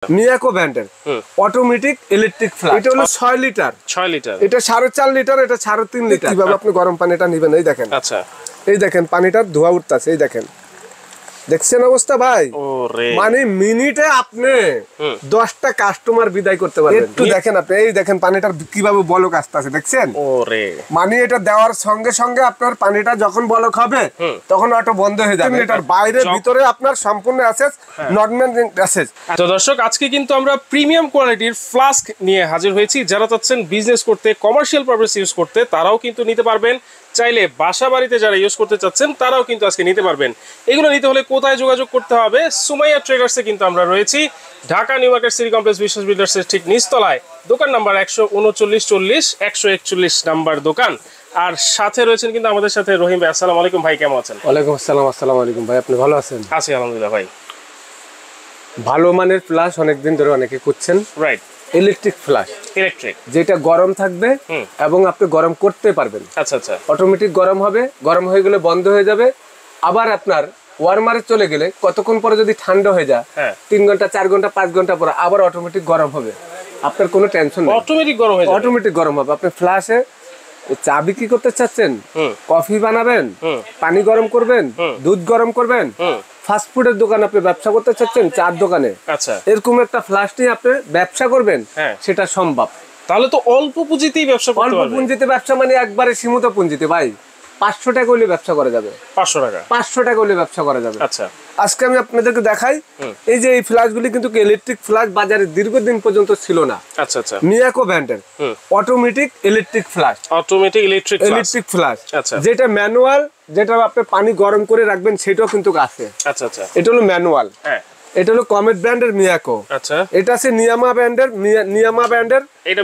মিয়াকো ব্র্যান্ডের automatic electric flush. এটা হলো 6 লিটার। 6 লিটার, এটা 4.5 লিটার, এটা 3.5 লিটার। কিভাবে আপনি গরম পানিটা নেবেন এই দেখেন। আচ্ছা, এই দেখেন পানিটার ধোয়া উঠতেছে, এই দেখেন, দেখছেন অবস্থা ভাই? মানে মিনিটে আপনি 10টা কাস্টমার বিদায় করতে পারবেন। একটু দেখেন আপনি, এই দেখেন পানিটার কিভাবে বলক আসতেছে, দেখছেন? মানে এটা দেওয়ার সঙ্গে সঙ্গে আপনার পানিটা যখন বলক হবে তখন অটো বন্ধ হয়ে যাবে। এটার বাইরে ভিতরে আপনার সম্পূর্ণ অ্যাসেস, নর্মাল অ্যাসেস। তো দর্শক, আজকে কিন্তু আমরা প্রিমিয়াম কোয়ালিটির ফ্লাস্ক নিয়ে হাজির হয়েছি। যারা চাচ্ছেন বিজনেস করতে, কমার্শিয়াল পারপাস ইউজ করতে, তারাও কিন্তু নিতে পারবেন। চাইলে বাসা বাড়িতে যারা ইউজ করতে চাচ্ছেন তারাও কিন্তু আজকে নিতে পারবেন। এগুলো নিতে হলে কোথায় যোগাযোগ করতে হবে? সুমাইয়া ট্রেডার্সে কিন্তু আমরা রয়েছি, Dhaka new market city complex বিশ্বাস বিল্ডার্সের ঠিক নিচতলায়, দোকান নাম্বার 13940 141 নাম্বার দোকান। আর সাথে রয়েছেন কিন্তু আমাদের সাথে রহিম ভাই। আসসালামু আলাইকুম ভাই, কেমন আছেন? ওয়ালাইকুম আসসালাম। আসসালামু আলাইকুম ভাই, আপনি ভালো আছেন? আছি আলহামদুলিল্লাহ ভাই। ভালো মানের ফ্ল্যাশ অনেকদিন ধরে অনেকে খুঁজছেন। রাইট, ইলেকট্রিক ফ্ল্যাশ, ইলেকট্রিক, যেটা গরম থাকবে এবং আপনি গরম করতে পারবেন। আচ্ছা আচ্ছা, অটোমেটিক গরম হবে, গরম হয়ে গেলে বন্ধ হয়ে যাবে। আবার আপনার ওয়ার্মারে চলে গেলে কতক্ষণ পরে যদি ঠান্ডা হয়ে যায়, 3 ঘন্টা 4 ঘন্টা 5 ঘন্টা পরে আবার অটোমেটিক গরম হবে। আপনার কোনো টেনশন নেই, অটোমেটিক গরম হয়ে যাবে। অটোমেটিক গরম হবে। আপনি ফ্ল্যাশে চা বিক্রি করতে চাচ্ছেন, কফি বানাবেন, পানি গরম করবেন, দুধ গরম করবেন, ফাস্টফুডের দোকান আপনি ব্যবসা করতে চাচ্ছেন, চার দোকানে, আচ্ছা, এরকম একটা ফ্ল্যাশ নিয়ে আপনি ব্যবসা করবেন, সেটা সম্ভব। তাহলে তো অল্প পুঁজিতেই ব্যবসা করতে পারবেন। অল্প পুঁজিতে ব্যবসা মানে একবারে সীমিত পুঁজিতে ভাই। 500 টাকা হলে ব্যবসা করা যাবে। 500 টাকা, 500 টাকা হলে ব্যবসা করা যাবে। আচ্ছা, আজকে আমি আপনাদেরকে দেখাই, এই যে এই ফ্ল্যাশগুলি কিন্তু ইলেকট্রিক ফ্ল্যাশ বাজারে দীর্ঘদিন পর্যন্ত ছিল না। আচ্ছা আচ্ছা, মিয়াকো ব্র্যান্ডের automatic electric flash. Automatic electric flash, আচ্ছা, যেটা ম্যানুয়াল, যেটা আপনি পানি গরম করে রাখবেন সেটাও কিন্তু আছে। আচ্ছা আচ্ছা, এটা হলো ম্যানুয়াল। এটা হলো কমেট ব্র্যান্ডের মিয়াকো। আচ্ছা, এটা আছে নিয়ামা ব্র্যান্ডের। এটা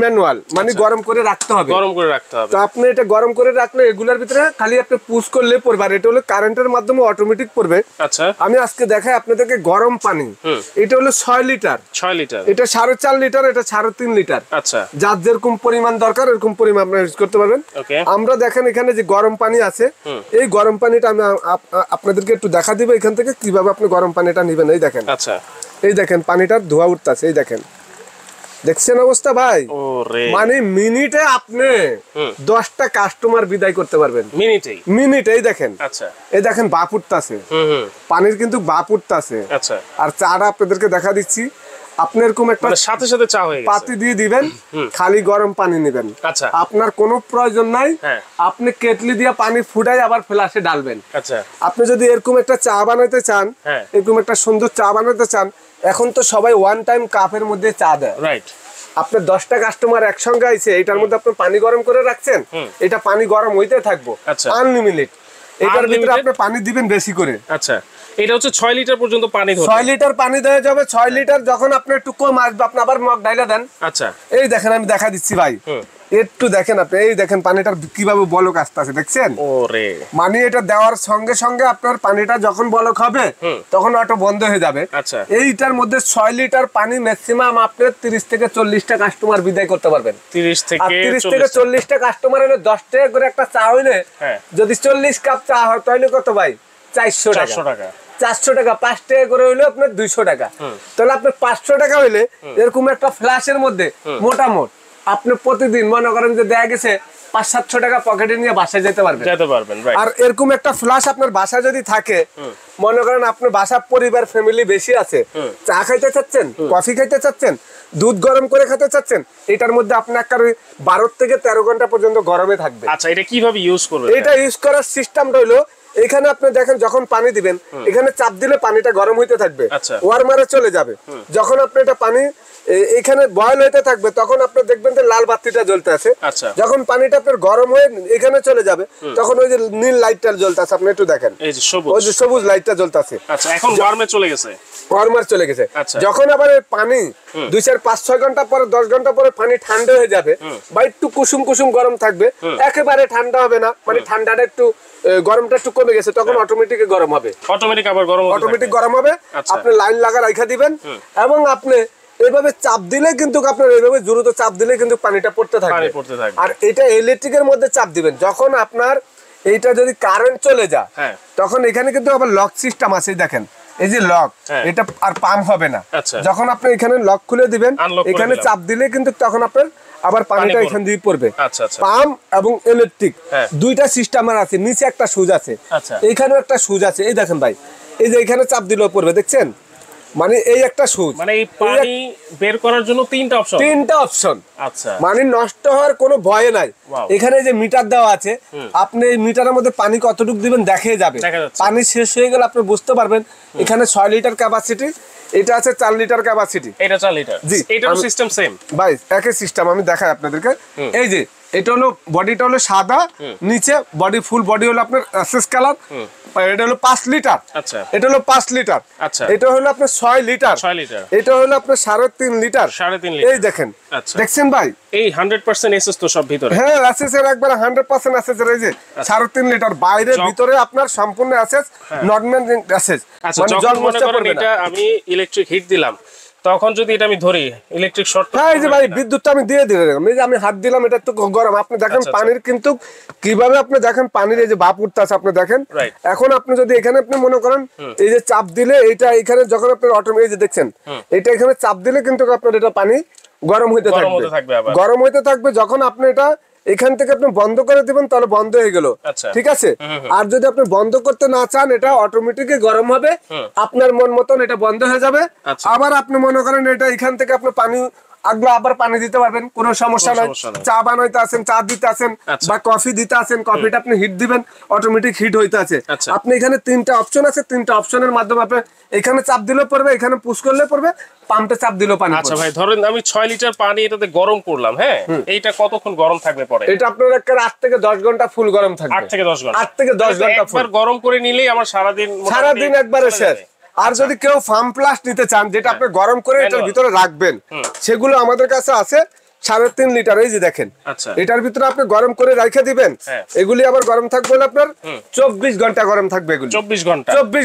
ম্যানুয়াল, মানে গরম করে রাখতে হবে, গরম করে রাখতে হবে। তো আপনি এটা গরম করে রাখলে এগুলার ভিতরে খালি আপনি পুশ করলে পড়বে। আর এটা হলো কারেন্টের মাধ্যমে অটোমেটিক পড়বে। আচ্ছা, আমি আজকে দেখাই আপনাদেরকে গরম পানি। এটা হলো 6 লিটার। 6 লিটার, এটা 4.5 লিটার, এটা 3.5 লিটার। আচ্ছা, যার যেরকম পরিমাণ দরকার এরকম পরিমাণ আপনি ইউজ করতে পারবেন। আমরা দেখেন এখানে যে গরম পানি আছে, এই গরম পানিটা আমি আপনাদেরকে একটু দেখা দিব এখান থেকে কিভাবে আপনি গরম পানিটা নেবেন। এই দেখেন, আচ্ছা, এই দেখেন পানিটার ধোয়া উঠতেছে, এই দেখেন, দেখছেন অবস্থা ভাই? মানে মিনিটে আপনি 10টা কাস্টমার বিদায় করতে পারবেন। মিনিটে এই দেখেন, আচ্ছা, এই দেখেন বাপ উঠতেছে, পানির কিন্তু বাপ উঠতেছে। আচ্ছা, আর চাটা আপনাদেরকে দেখা দিচ্ছি। আপনি এরকম একটা সাথে সাথে চা হয়ে গেছে, পাতি দিয়ে দিবেন, খালি গরম পানি নেবেন। আচ্ছা, আপনার কোনো প্রয়োজন নাই আপনি কেটলি দিয়ে পানি ফুটাই আবার ফ্লাশে ডালবেন। আচ্ছা, আপনি যদি এরকম একটা চা বানাতে চান, এরকম একটা সুন্দর চা বানাতে চান, এখন তো সবাই ওয়ান টাইম কাপের মধ্যে চা দেয়। রাইট, আপনার 10টা কাস্টমার একসঙ্গে আইছে, এটার মধ্যে আপনি পানি গরম করে রাখছেন, এটা পানি গরম হইতে থাকবো আনলিমিটেড। এটার ভিতরে আপনি পানি দিবেন বেশি করে। আচ্ছা, এটা হচ্ছে 6 লিটার পর্যন্ত পানি ধরে। 6 লিটার পানি দেওয়া যাবে। 6 লিটার যখন আপনি একটু কম আসবে আপনি আবার মগ ঢাইলা দেন। আচ্ছা, এই দেখেন আমি দেখা দিচ্ছি ভাই, একটু দেখেন আপনি, এই দেখেন পানিটার কিভাবে বলক আসতেছে, দেখছেন? মানে এটা দেওয়ার সঙ্গে সঙ্গে আপনার পানিটা যখন বলক হবে তখন অটো বন্ধ হয়ে যাবে। আচ্ছা, এইটার মধ্যে 6 লিটার পানি ম্যাক্সিমাম আপনি 30 থেকে 40টা কাস্টমার বিদায় করতে পারবেন। 30 থেকে 40টা কাস্টমার হলে 10 টাকা করে একটা চা হইলে, যদি 40 কাপ চা হয় তাহলে কত ভাই? 400 টাকা। 400 টাকা, 5 টাকা করে হইলে আপনার 200 টাকা। তাহলে আপনার 500 টাকা হইলে এরকম একটা ফ্ল্যাশের মধ্যে মোটামুটি আপনি প্রতিদিন মনে করেন যে দেখা গেছে 500-700 টাকা পকেটে নিয়ে বাসায় যেতে পারবেন। আর এরকম একটা ফ্ল্যাশ আপনার বাসায় যদি থাকে, মনে করেন আপনার বাসা পরিবার ফ্যামিলি বেশি আছে, চা খাইতে চাচ্ছেন, কফি খাইতে চাচ্ছেন, দুধ গরম করে খেতে চাচ্ছেন, এটার মধ্যে আপনার 12 থেকে 13 ঘন্টা পর্যন্ত গরমে থাকবে। আচ্ছা, এটা কিভাবে ইউজ করবেন? এটা ইউজ করার সিস্টেমটা হলো, এখানে আপনি দেখেন যখন পানি দিবেন এখানে চাপ দিলে পানিটা গরম হইতে থাকবে, ওয়ার্মারে চলে যাবে। যখন আপনি এটা পানি এখানে বয়েল হইতে থাকবে তখন আপনি দেখবেন যে লাল বাতিটা জ্বলতে আছে। যখন পানিটা আপনার গরম হয়ে এখানে চলে যাবে তখন ওই যে নীল লাইটটা জ্বলতে আছে, আপনি একটু দেখেন, ওই যে সবুজ লাইটটা জ্বলতে আছে। আচ্ছা, এখন ওয়ার্মার চলে গেছে, ওয়ার্মার চলে গেছে। যখন আবার পানি 2-4-5-6 ঘন্টা পরে 10 ঘন্টা পরে পানি ঠান্ডা হয়ে যাবে বা একটু কুসুম কুসুম গরম থাকবে, একেবারে ঠান্ডা হবে না, মানে ঠান্ডাটা একটু গরমটা একটু কমে গেছে, তখন অটোমেটিক গরম হবে, অটোমেটিক গরম হবে। আপনি লাইন লাগা রাখা দিবেন এবং আপনি এইভাবে চাপ দিলে কিন্তু আপনার এইভাবে দ্রুত চাপ দিলে কিন্তু পানিটা পড়তে থাকবে। আর এটা ইলেকট্রিকের মধ্যে চাপ দিবেন, যখন আপনার এইটা যদি কারেন্ট চলে যায় তখন এখানে কিন্তু আবার লক সিস্টেম আছে। দেখেন এই যে লক, এটা আর পাম্প হবে না। যখন আপনি এখানে লক খুলে দিবেন, এখানে চাপ দিলে কিন্তু তখন আপনার আবার পানিটা এখান দিয়ে পড়বে। পাম্প এবং ইলেকট্রিক দুইটা সিস্টেমের আছে। নিচে একটা সুইচ আছে, এইখানেও একটা সুইচ আছে। এই দেখেন ভাই, এই যে এখানে চাপ দিলেও পড়বে, দেখছেন? মানে এই একটা সুইচ, মানে এই পানি বের করার জন্য তিনটা অপশন। আচ্ছা, মানে নষ্ট হওয়ার কোনো ভয় নাই। এখানে যে মিটার দেওয়া আছে, আপনি এই মিটারের মধ্যে পানি কতটুকু দিবেন দেখিয়ে যাবে। পানি শেষ হয়ে গেলে আপনি বুঝতে পারবেন। এখানে 6 লিটার ক্যাপাসিটি, এটা আছে 4 লিটার ক্যাপাসিটি। এটা 4 লিটার। জি, এটার সিস্টেম সেম ভাই, একই সিস্টেম। আমি দেখাই আপনাদেরকে। এই যে এটা হলো বডিটা হলো সাদা, নিচে বডি ফুল বডি হলো আপনার অ্যাসেস কালার। এটা হলো 5 লিটার। আচ্ছা, এটা হলো 5 লিটার। আচ্ছা, এটা হলো আপনার 6 লিটার। এটা হলো আপনার 3.5 লিটার। এই দেখেন, দেখছেন ভাই, এই 100% এসএস তো সব ভিতরে। হ্যাঁ, এসএস এর একবার 100% এসএস এর। এই যে 3.5 লিটার, বাইরে ভিতরে আপনার সম্পূর্ণ এসএস, নর্মাল এসএস। মানে যখন মনে করেন এটা আমি ইলেকট্রিক হিট দিলাম, তখন যদি এটা আমি ধরি ইলেকট্রিক শর্ট, হ্যাঁ, এই যে ভাই বিদ্যুৎটা আমি দিয়ে দিলাম, এই যে আমি হাত দিলাম, এটা তো গরম। আপনি দেখেন পানির কিন্তু কিভাবে আপনি দেখেন পানির এই যে ভাপ উঠতেছে, আপনি দেখেন। এখন আপনি যদি এখানে আপনি মনে করেন এই যে চাপ দিলে এইটা এখানে যখন আপনার অটোমেটিক, এই যে দেখছেন এটা এখানে চাপ দিলে কিন্তু আপনার এটা পানি গরম হইতে থাকবে, গরম হইতে থাকবে। যখন আপনি এটা এখান থেকে আপনি বন্ধ করে দিবেন, তাহলে বন্ধ হয়ে গেল, ঠিক আছে। আর যদি আপনি বন্ধ করতে না চান, এটা অটোমেটিক গরম হবে, আপনার মন মতন এটা বন্ধ হয়ে যাবে। আবার আপনি মনে করেন এটা এখান থেকে আপনি পানি আগলা আবার পানি দিতে পারবেন, কোনো সমস্যা নাই। চা বানাইতে আছেন, চা দিতে আছেন, বা কফি দিতে আছেন, কফিটা আপনি হিট দিবেন, অটোমেটিক হিট হইতে আছে। আপনি এখানে 3টা অপশন আছে, 3টা অপশনের মাধ্যমে আপনি এখানে চাপ দিলে পড়বে, এখানে পুশ করলে পড়বে, পাম্পে চাপ দিলেও পানি। আচ্ছা ভাই, ধরেন আমি 6 লিটার পানি এটাতে গরম করলাম, হ্যাঁ, এইটা কতক্ষণ গরম থাকবে পরে? এটা আপনার একটা 8 থেকে 10 ঘন্টা ফুল গরম থাকবে। 8 থেকে 10 ঘন্টা? 8 থেকে 10 ঘন্টা একবার গরম করে নিলেই আমার সারাদিন একবারে শেষ। আর যদি কেউ ফার্ম প্লাস নিতে চান, যেটা আপনি গরম করে এটার ভিতরে রাখবেন, সেগুলো আমাদের কাছে আছে 3.5 লিটার। এই যে দেখেন, এটার ভিতরে আপনি গরম করে রেখে দিবেন, এগুলি আবার গরম থাকবে আপনার 24 ঘন্টা গরম থাকবে। এগুলি 24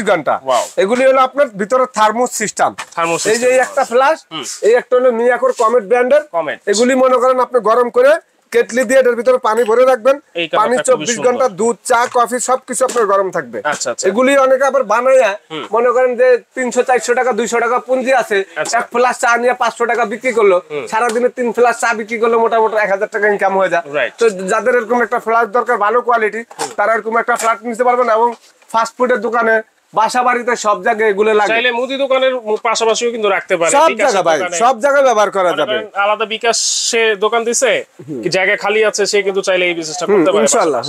ঘন্টা। এগুলি হলো আপনার ভিতরে থার্মোস সিস্টেম। এই যে একটা ফ্লাশ, এই একটা হলো মিয়াকোর কমেট ব্র্যান্ডের। এগুলি মনে করেন আপনি গরম করে কেটলি দিয়ে এটার ভিতরে পানি ভরে রাখবেন, পানি 24 ঘন্টা, দুধ, চা, কফি সবকিছু আপনার গরম থাকবে। এগুলি অনেকে আবার বানাইয়া মনে করেন যে 300-400 টাকা 200 টাকা পুঁজি আছে, এক ফ্লাস চা নিয়ে 500 টাকা বিক্রি করলো, সারাদিনে 3 ফ্লাস চা বিক্রি করলো, মোটামুটি 1000 টাকা ইনকাম হয়ে যায়। তো যাদের এরকম একটা ফ্লাস দরকার ভালো কোয়ালিটি, তারা এরকম একটা ফ্ল্যাট নিতে পারবেন। এবং ফাস্ট ফুডের দোকানে, বাসা বাড়িতে সব জায়গায় এগুলো লাগে। চাইলে মুদি দোকানের পাশাপাশিও কিন্তু রাখতে পারে, সব জায়গায় ভাই, সব জায়গায় ব্যবহার করা যাবে। আলাদা বিকাশে দোকান দিছে, জায়গা খালি আছে, সে কিন্তু চাইলে এই বিজনেসটা করতে পারে ইনশাআল্লাহ।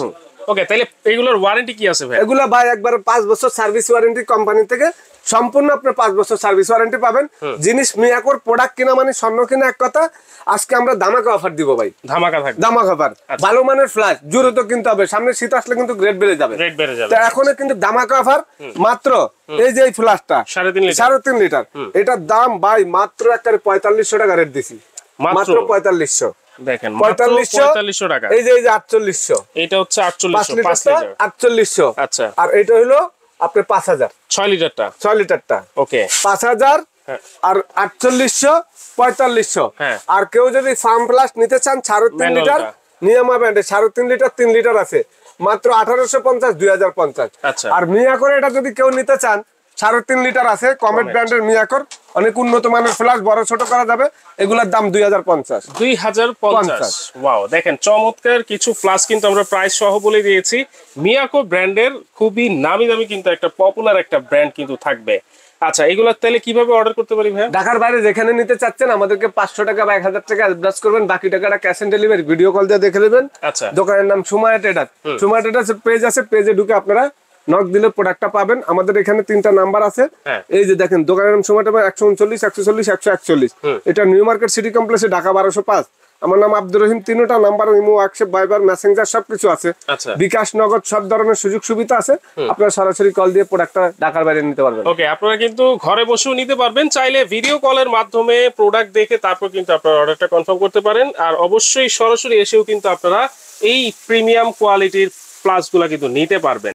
ওকে, তাহলে এগুলোর ওয়ারেন্টি কি আছে ভাই? এগুলা ভাই একবার 5 বছর সার্ভিস ওয়ারেন্টি কোম্পানি থেকে, সম্পূর্ণ আপনার 5 বছর সার্ভিস ওয়ারেন্টি পাবেন। জিনিস মিয়াকোর প্রোডাক্ট কিনা মানে স্বর্ণ কিনা এক কথা। আজকে আমরা ধামাকা অফার দিব ভাই, ধামাকা থাকবে, ধামাকা অফার। ভালো মানের ফ্ল্যাশ জুরো কিনতে হবে, সামনে শীত আসলে কিন্তু গ্রেড বেড়ে যাবে। তো এখন কিন্তু ধামাকা অফার মাত্র এই যে এই ফ্ল্যাশটা 3.5 লিটার, এটার দাম ভাই মাত্র একেবারে 4500 টাকা রেট দিছি, মাত্র 4500। দেখেন 4500 টাকা। এই যে 4800, এটা হচ্ছে 4800। আচ্ছা, আর এটা হলো আপনার 5000 6 লিটারটা, 6 লিটারটা। ওকে, 5000 আর 4800, 4500। আর কেউ যদি ফার্ম প্লাস নিতে চান 3.5 লিটার নিয়মা ব্র্যান্ডে, 3.5 লিটার 3 লিটার আছে মাত্র 1850, 2050। আর মিয়াকোর এটা যদি কেউ নিতে চান 3.5 লিটার আছে, কমেট ব্র্যান্ডের মিয়াকোর, অনেক উন্নত মানের ফ্ল্যাশ, বড় ছোট করা যাবে। এগুলোর দাম 2050। ওয়াও, দেখেন চমৎকার কিছু ফ্ল্যাশ কিন্তু আমরা প্রাইস সহ বলে দিয়েছি। মিয়াকো ব্র্যান্ডের খুবই নামি দামি কিন্তু একটা পপুলার একটা ব্র্যান্ড কিন্তু থাকবে। আচ্ছা, এগুলো তাহলে কিভাবে অর্ডার করতে পারি ভাই? ঢাকার বাইরে যেখানে নিতে চাচ্ছেন আমাদেরকে 500 টাকা বা 1000 টাকা অ্যাডভান্স করবেন, বাকি টাকাটা cash on delivery, video call দিয়ে দেখে নেবেন। আচ্ছা, দোকানের নাম Sumaiya traders. Sumaiya traders page আছে, পেজে ঢুকে আপনারা নক দিলে প্রোডাক্টটা পাবেন। আমাদের এখানে 3টা নাম্বার আছে, এই যে দেখেন, দোকানের নাম সুমাইয়া ট্রেডার্স, 139, 140, 141। এটা নিউ মার্কেট সিটি কমপ্লেক্সে, ঢাকা 1205। আমার নাম আব্দুর রহিম। 3টা নাম্বার, ইমো, হোয়াটসঅ্যাপ, ভাইবার, মেসেঞ্জার সবকিছু আছে। বিকাশ, নগদ সব ধরনের সুযোগ সুবিধা আছে। আপনারা সরাসরি কল দিয়ে প্রোডাক্টটা ঢাকার বাইরে নিতে পারবেন। ওকে, আপনারা কিন্তু ঘরে বসেও নিতে পারবেন, চাইলে ভিডিও কলের মাধ্যমে প্রোডাক্ট দেখে তারপর কিন্তু আপনারা অর্ডারটা কনফার্ম করতে পারেন। আর অবশ্যই সরাসরি এসেও কিন্তু আপনারা এই প্রিমিয়াম কোয়ালিটির ফ্ল্যাশগুলো কিন্তু নিতে পারবেন।